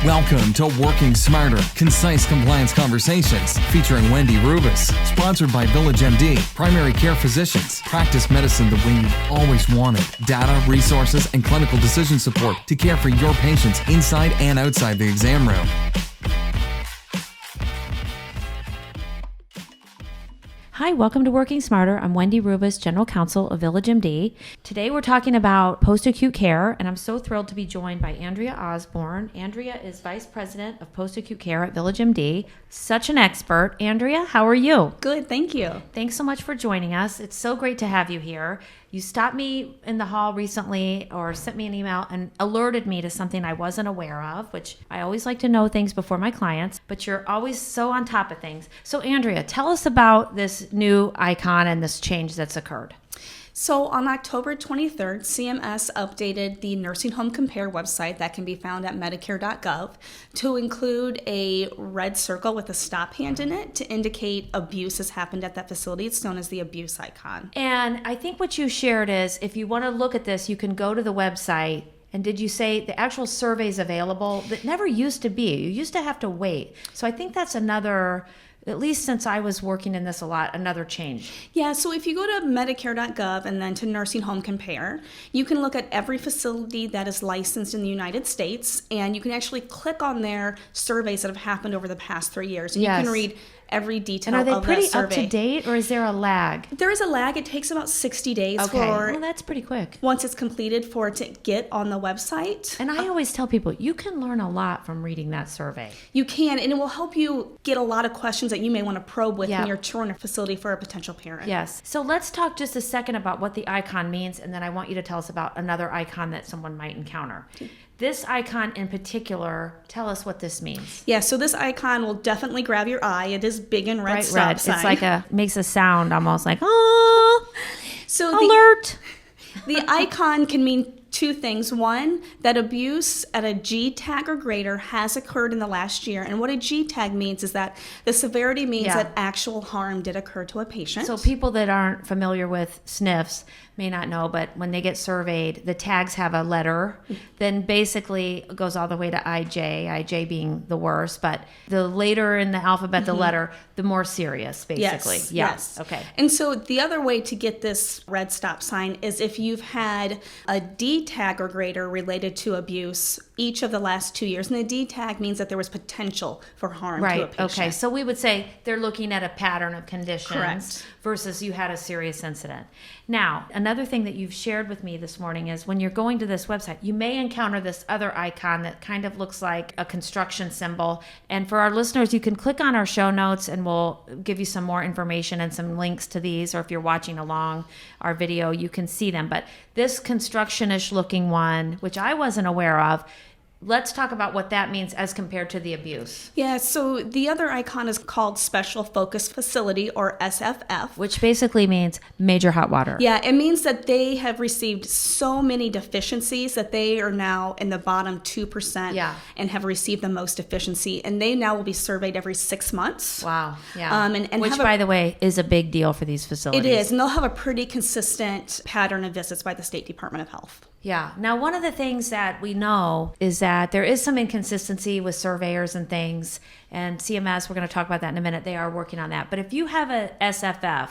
Welcome to Working Smarter, Concise Compliance Conversations featuring Wendy Rubis, sponsored by VillageMD, primary care physicians. Practice medicine the way you've always wanted. Data, resources, and clinical decision support to care for your patients inside and outside the exam room. Hi, welcome to Working Smarter. I'm Wendy Rubis, General Counsel of VillageMD. Today we're talking about post-acute care, and I'm so thrilled to be joined by Andrea Osborne. Andrea is Vice President of Post-Acute Care at VillageMD. Such an expert. Andrea, how are you? Good, thank you. Thanks so much for joining us. It's so great to have you here. You stopped me in the hall recently or sent me an email and alerted me to something I wasn't aware of, which I always like to know things before my clients, but you're always so on top of things. So Andrea, tell us about this new icon and this change that's occurred. So on October 23rd, CMS updated the Nursing Home Compare website that can be found at medicare.gov to include a red circle with a stop hand in it to indicate abuse has happened at that facility. It's known as the abuse icon. And I think what you shared is if you want to look at this, you can go to the website. And did you say the actual survey's available? That never used to be. You used to have to wait. So I think that's another, at least since I was working in this a lot, another change. Yeah, so if you go to medicare.gov and then to Nursing Home Compare, you can look at every facility that is licensed in the United States, and you can actually click on their surveys that have happened over the past 3 years. And Yes. you can read every detail And are they of pretty that survey. up to date, or is there a lag? There is a lag. It takes about 60 days Okay, for well, that's pretty quick. once it's completed for it to get on the website. And I always tell people, you can learn a lot from reading that survey. You can, and it will help you get a lot of questions that you may want to probe with Yeah. when you're touring a facility for a potential parent. Yes. So let's talk just a second about what the icon means, and then I want you to tell us about another icon that someone might encounter. This icon in particular, tell us what this means. Yeah, so this icon will definitely grab your eye. It is big and red stop Red. sign. It's like makes a sound almost like, oh, so alert. The icon can mean two things. One, that abuse at a G tag or greater has occurred in the last year. And what a G tag means is that the severity means Yeah. that actual harm did occur to a patient. So people that aren't familiar with SNFs may not know, but when they get surveyed, the tags have a letter, then basically it goes all the way to IJ being the worst, but the later in the alphabet, the letter, the more serious, basically. Yes, Yeah. yes. Okay. And so the other way to get this red stop sign is if you've had a D tag or greater related to abuse each of the last 2 years. And the D tag means that there was potential for harm to a Right. patient. Okay. So we would say they're looking at a pattern of conditions Correct. versus you had a serious incident. Now, another thing that you've shared with me this morning is when you're going to this website, you may encounter this other icon that kind of looks like a construction symbol. And for our listeners, you can click on our show notes and we'll give you some more information and some links to these. Or if you're watching along our video, you can see them. But this construction-ish looking one, which I wasn't aware of, let's talk about what that means as compared to the abuse. Yeah, so the other icon is called Special Focus Facility, or SFF. Which basically means major hot water. Yeah, it means that they have received so many deficiencies that they are now in the bottom 2% Yeah. and have received the most deficiency. And they now will be surveyed every 6 months. Wow. Yeah. And Which, have by the way, is a big deal for these facilities. It is, and they'll have a pretty consistent pattern of visits by the State Department of Health. Yeah. Now, one of the things that we know is that there is some inconsistency with surveyors and things, and CMS, we're going to talk about that in a minute, they are working on that. But if you have a SFF,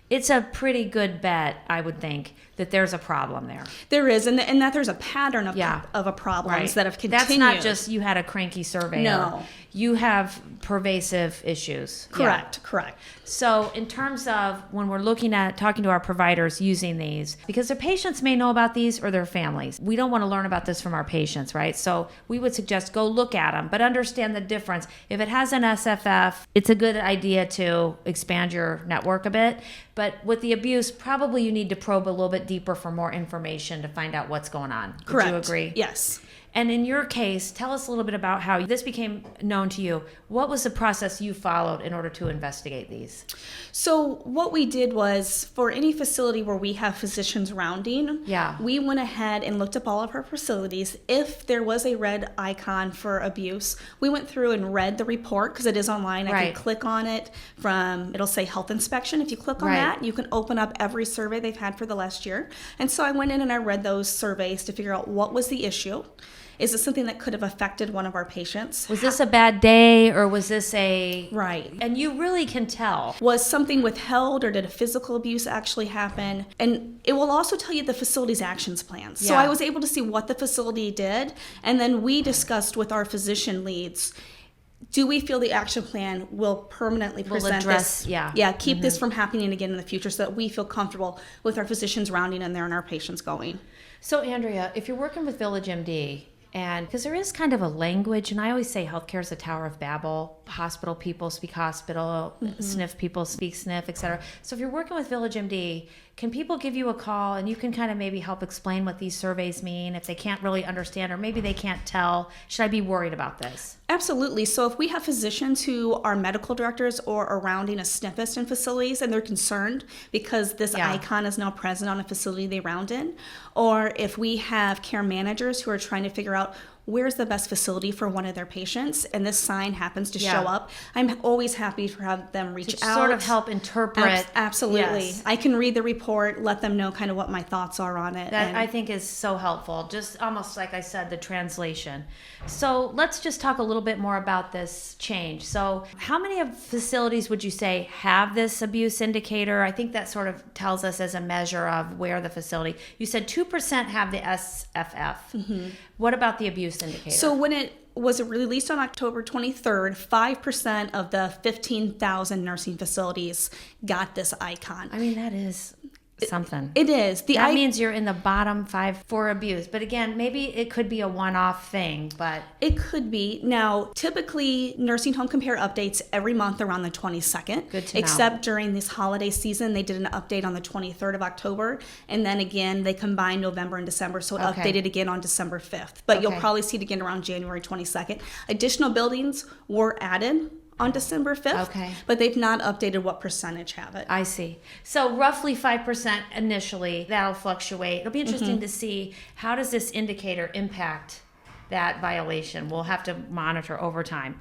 it's a pretty good bet, I would think, that there's a problem there. There is, and that there's a pattern of Yeah. a problems Right. that have continued. That's not just you had a cranky surveyor. No. You have pervasive issues. Yeah. Correct. So in terms of when we're looking at talking to our providers using these, because their patients may know about these or their families, we don't want to learn about this from our patients, right? So we would suggest go look at them, but understand the difference. If it has an SFF, it's a good idea to expand your network a bit. But with the abuse, probably you need to probe a little bit deeper for more information to find out what's going on. Correct. Would you agree? Yes. And in your case, tell us a little bit about how this became known to you. What was the process you followed in order to investigate these? So what we did was, for any facility where we have physicians rounding, Yeah. we went ahead and looked up all of our facilities. If there was a red icon for abuse, we went through and read the report, because it is online. I Right. can click on it it'll say health inspection. If you click on Right. that, you can open up every survey they've had for the last year. And so I went in and I read those surveys to figure out what was the issue. Is it something that could have affected one of our patients? Was this a bad day, or was this Right. And you really can tell. Was something withheld, or did a physical abuse actually happen? And it will also tell you the facility's actions plans. So Yeah. I was able to see what the facility did, and then we discussed with our physician leads, do we feel the action plan will permanently present address, this? yeah. Keep this from happening again in the future, so that we feel comfortable with our physicians rounding in there and our patients going. So, Andrea, if you're working with VillageMD, and because there is kind of a language, and I always say healthcare is a Tower of Babel. Hospital people speak hospital, sniff people speak sniff, etc. So if you're working with VillageMD, can people give you a call and you can kind of maybe help explain what these surveys mean if they can't really understand, or maybe they can't tell? Should I be worried about this? Absolutely. So if we have physicians who are medical directors or are rounding a sniffist in facilities and they're concerned because this icon is now present on a facility they round in, or if we have care managers who are trying to figure out where's the best facility for one of their patients, and this sign happens to show up, I'm always happy to have them reach out. Sort of help interpret. Absolutely. Yes. I can read the report, let them know kind of what my thoughts are on it. That I think is so helpful. Just almost like I said, the translation. So let's just talk a little bit more about this change. So how many of facilities would you say have this abuse indicator? I think that sort of tells us as a measure of where the facility. You said 2% have the SFF. What about the abuse indicator? So when it was released on October 23rd, 5% of the 15,000 nursing facilities got this icon. I mean, that is something. It is. That means you're in the bottom 5 for abuse. But again, maybe it could be a one-off thing, but it could be. Now, typically, Nursing Home Compare updates every month around the 22nd. Good to know. Except during this holiday season, they did an update on the 23rd of October, and then again, they combined November and December, so it updated again on December 5th. But you'll probably see it again around January 22nd. Additional buildings were added on December 5th, but they've not updated what percentage have it. I see. So roughly 5% initially, that'll fluctuate. It'll be interesting to see how does this indicator impact that violation. We'll have to monitor over time.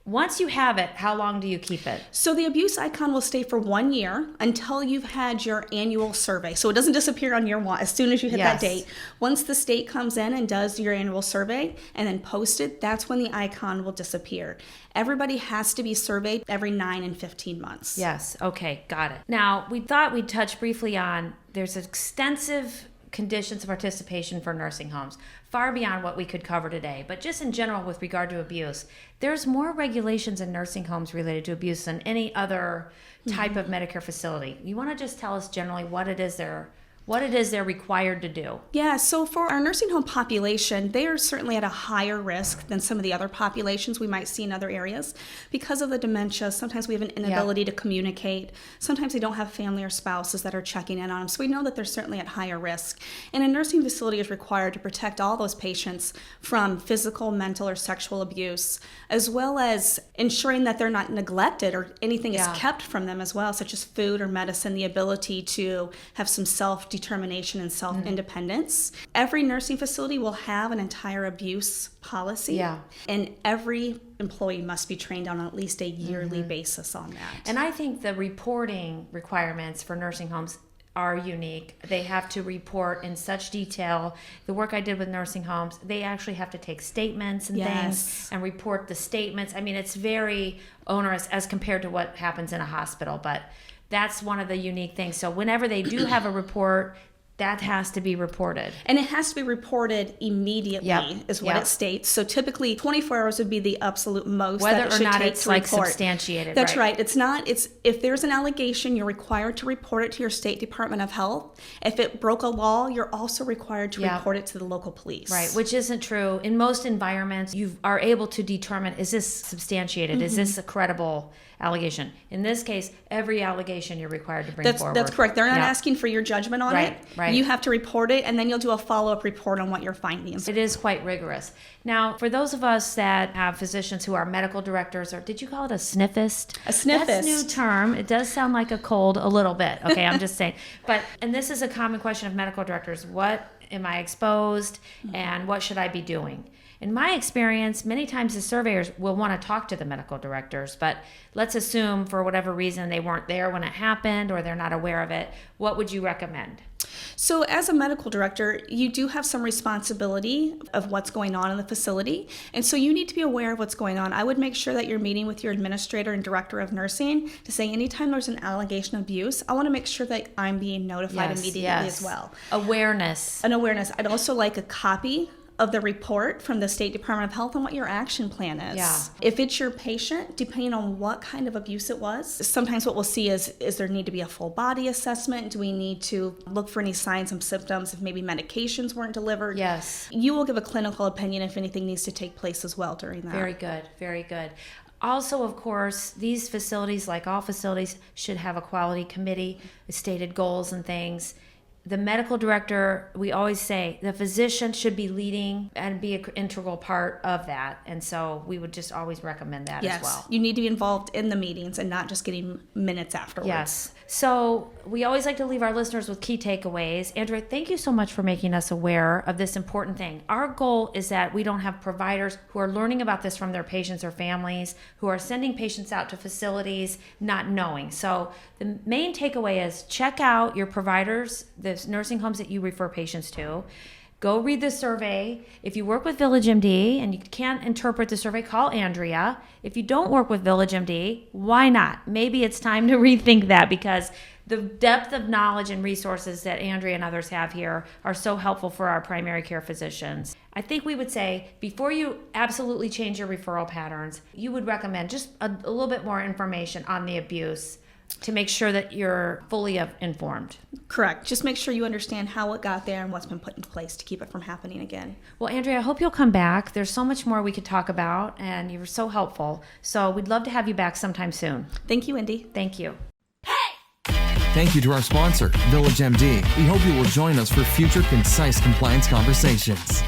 Once you have it, how long do you keep it? So the abuse icon will stay for 1 year until you've had your annual survey. So it doesn't disappear on year one as soon as you hit that date. Once the state comes in and does your annual survey and then post it, that's when the icon will disappear. Everybody has to be surveyed every 9 and 15 months. Yes. Okay. Got it. Now, we thought we'd touch briefly on there's extensive conditions of participation for nursing homes, far beyond what we could cover today. But just in general with regard to abuse, there's more regulations in nursing homes related to abuse than any other type of Medicare facility. You want to just tell us generally what it is they're required to do? Yeah, so for our nursing home population, they are certainly at a higher risk than some of the other populations we might see in other areas. Because of the dementia, sometimes we have an inability to communicate. Sometimes they don't have family or spouses that are checking in on them. So we know that they're certainly at higher risk. And a nursing facility is required to protect all those patients from physical, mental, or sexual abuse, as well as ensuring that they're not neglected or anything is kept from them as well, such as food or medicine, the ability to have some self-determination and self-independence. Every nursing facility will have an entire abuse policy, and every employee must be trained on at least a yearly basis on that. And I think the reporting requirements for nursing homes are unique. They have to report in such detail. The work I did with nursing homes, they actually have to take statements and things and report the statements. I mean, it's very onerous as compared to what happens in a hospital, but that's one of the unique things. So whenever they do have a report, that has to be reported. And it has to be reported immediately is what it states. So typically 24 hours would be the absolute most whether that it should or not take it's to like report. Substantiated. That's right. It's not, if there's an allegation, you're required to report it to your state Department of Health. If it broke a law, you're also required to report it to the local police. Right, which isn't true. In most environments, you are able to determine, is this substantiated? Is this a credible allegation? In this case, every allegation you're required to bring forward. That's correct. They're not asking for your judgment on it. Right. You have to report it, and then you'll do a follow-up report on what your findings. It is quite rigorous. Now, for those of us that have physicians who are medical directors, or did you call it a sniffist? A sniffist. That's a new term. It does sound like a cold a little bit. Okay, I'm just saying. And this is a common question of medical directors. What am I exposed, and what should I be doing? In my experience, many times the surveyors will want to talk to the medical directors, but let's assume for whatever reason they weren't there when it happened or they're not aware of it. What would you recommend? So as a medical director, you do have some responsibility of what's going on in the facility. And so you need to be aware of what's going on. I would make sure that you're meeting with your administrator and director of nursing to say anytime there's an allegation of abuse, I want to make sure that I'm being notified immediately as well. Awareness. An awareness. I'd also like a copy of the report from the State Department of Health on what your action plan is. Yeah. If it's your patient, depending on what kind of abuse it was, sometimes what we'll see is there need to be a full body assessment? Do we need to look for any signs and symptoms if maybe medications weren't delivered? Yes. You will give a clinical opinion if anything needs to take place as well during that. Very good. Very good. Also, of course, these facilities, like all facilities, should have a quality committee with stated goals and things. The medical director, we always say, the physician should be leading and be an integral part of that. And so we would just always recommend that as well. Yes, you need to be involved in the meetings and not just getting minutes afterwards. Yes. So we always like to leave our listeners with key takeaways. Andrea, thank you so much for making us aware of this important thing. Our goal is that we don't have providers who are learning about this from their patients or families, who are sending patients out to facilities not knowing. So the main takeaway is check out your providers, the nursing homes that you refer patients to. Go read the survey. If you work with VillageMD and you can't interpret the survey, call Andrea. If you don't work with VillageMD, why not? Maybe it's time to rethink that, because the depth of knowledge and resources that Andrea and others have here are so helpful for our primary care physicians. I think we would say before you absolutely change your referral patterns, you would recommend just a little bit more information on the abuse to make sure that you're fully informed. Correct. Just make sure you understand how it got there and what's been put in place to keep it from happening again. Well, Andrea, I hope you'll come back. There's so much more we could talk about, and you were so helpful. So we'd love to have you back sometime soon. Thank you, Indy. Thank you. Thank you to our sponsor, VillageMD. We hope you will join us for future concise compliance conversations.